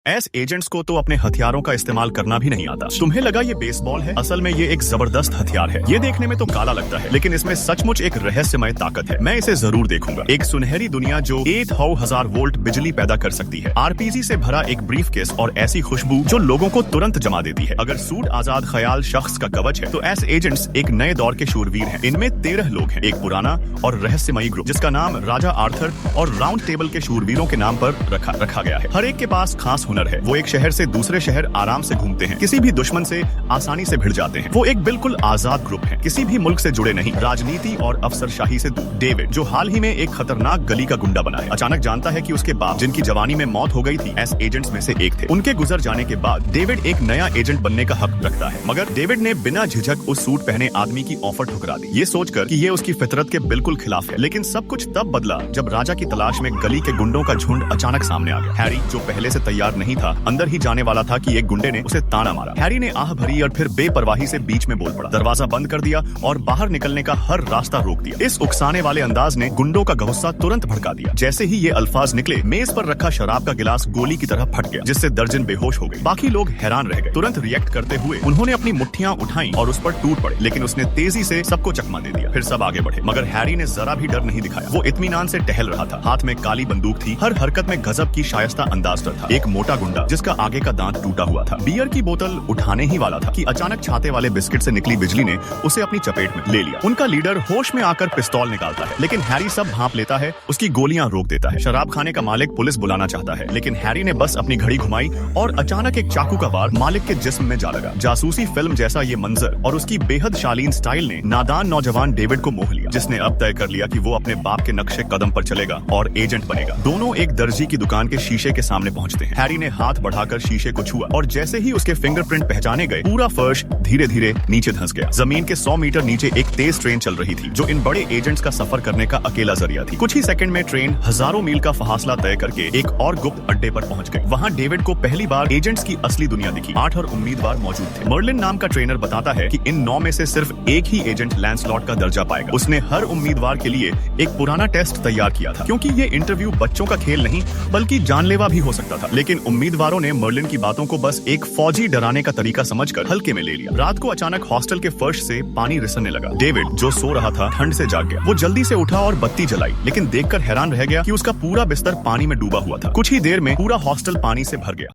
S agents को तो अपने हथियारों का इस्तेमाल करना भी नहीं आता। तुम्हें लगा ये बेसबॉल है? असल में ये एक जबरदस्त हथियार है। ये देखने में तो काला लगता है, लेकिन इसमें सचमुच एक रहस्यमय ताकत है। मैं इसे जरूर देखूंगा। एक सुनहरी दुनिया जो 8000 वोल्ट बिजली पैदा कर सकती है, आरपीजी से भरा एक ब्रीफकेस और ऐसी खुशबू जो लोगों को तुरंत जमा देती है। अगर सूट आजाद ख्याल शख्स का कवच है, तो एस एजेंट्स एक नए दौर के शूरवीर हैं। इनमें 13 लोग हैं, एक पुराना और रहस्यमयी ग्रुप जिसका नाम राजा आर्थर और राउंड टेबल के शूरवीरों के नाम पर रखा गया है। हर एक के पास खास हुनर है। वो एक शहर से दूसरे शहर आराम से घूमते हैं, किसी भी दुश्मन से आसानी से भिड़ जाते हैं। वो एक बिल्कुल आजाद ग्रुप है, किसी भी मुल्क से जुड़े नहीं, राजनीति और अफसरशाही से दूर। डेविड, जो हाल ही में एक खतरनाक गली का गुंडा बना है, अचानक जानता है कि उसके बाप, जिनकी जवानी में मौत हो गई थी, एस एजेंट्स में से एक थे। उनके गुजर जाने के बाद डेविड एक नया एजेंट बनने का हक रखता है, मगर डेविड ने बिना झिझक उस सूट पहने आदमी की ऑफर ठुकरा दी, ये सोचकर कि ये उसकी फितरत के बिल्कुल खिलाफ है। लेकिन सब कुछ तब बदला जब राजा की तलाश में गली के गुंडों का झुंड अचानक सामने आ गया। हैरी, जो पहले से तैयार नहीं था, अंदर ही जाने वाला था कि एक गुंडे ने उसे ताना मारा। हैरी ने आह भरी और फिर बेपरवाही से बीच में बोल पड़ा, दरवाजा बंद कर दिया और बाहर निकलने का हर रास्ता रोक दिया। इस उकसाने वाले अंदाज ने गुंडों का गुस्सा तुरंत भड़का दिया। जैसे ही ये अल्फाज निकले, मेज पर रखा शराब का गिलास गोली की तरह फट गया, जिससे दर्जन बेहोश हो गए। बाकी लोग हैरान रह गए। तुरंत रिएक्ट करते हुए उन्होंने अपनी मुट्ठियां उठाई और उस पर टूट पड़े, लेकिन उसने तेजी से सबको चकमा दे दिया। फिर सब आगे बढ़े, मगर हैरी ने जरा भी डर नहीं दिखाया। वो इत्मीनान से टहल रहा था, हाथ में काली बंदूक थी, हर हरकत में गजब की शायस्ता अंदाज था। एक मोटा गुंडा जिसका आगे का दांत टूटा हुआ था, बियर की बोतल उठाने ही वाला था कि अचानक छाते वाले बिस्किट से निकली बिजली ने उसे अपनी चपेट में ले लिया। उनका लीडर होश में आकर पिस्तौल निकालता है, लेकिन हैरी सब भांप लेता है, उसकी गोलियां रोक देता है। शराब खाने का मालिक पुलिस बुलाना चाहता है, लेकिन हैरी ने बस अपनी घड़ी घुमाई और अचानक एक चाकू का वार मालिक के जिस्म में जा लगा। जासूसी फिल्म जैसा ये मंजर और उसकी बेहद शालीन स्टाइल ने नादान नौजवान डेविड को मोह लिया, जिसने अब तय कर लिया कि वो अपने बाप के नक्शे कदम पर चलेगा और एजेंट बनेगा। दोनों एक दर्जी की दुकान के शीशे के सामने पहुंचते हैं। हैरी ने हाथ बढ़ाकर शीशे को छुआ और जैसे ही उसके फिंगरप्रिंट पहचाने गए, पूरा फर्श धीरे धीरे नीचे धंस गया। जमीन के 100 मीटर नीचे एक तेज ट्रेन चल रही थी, जो इन बड़े एजेंट्स का सफर करने का अकेला जरिया थी। कुछ ही सेकंड में ट्रेन हजारों मील का फासला तय करके एक और गुप्त अड्डे पर पहुंच गई। वहां डेविड को पहली बार एजेंट्स की असली दुनिया दिखी। 8 और उम्मीदवार मौजूद थे। मर्लिन नाम का ट्रेनर बताता है कि इन 9 में से सिर्फ एक ही एजेंट लैंसलॉट का दर्जा पाएगा। उसने हर उम्मीदवार के लिए एक पुराना टेस्ट तैयार किया था, क्योंकि ये इंटरव्यू बच्चों का खेल नहीं बल्कि जानलेवा भी हो सकता था। लेकिन उम्मीदवारों ने मर्लिन की बातों को बस एक फौजी डराने का तरीका समझकर हल्के में ले लिया। रात को अचानक हॉस्टल के फर्श से पानी रिसने लगा। डेविड, जो सो रहा था, ठंड से जाग गया। वो जल्दी से उठा और बत्ती जलाई, लेकिन देखकर हैरान रह गया कि उसका पूरा बिस्तर पानी में डूबा हुआ था। कुछ ही देर में पूरा हॉस्टल पानी से भर गया।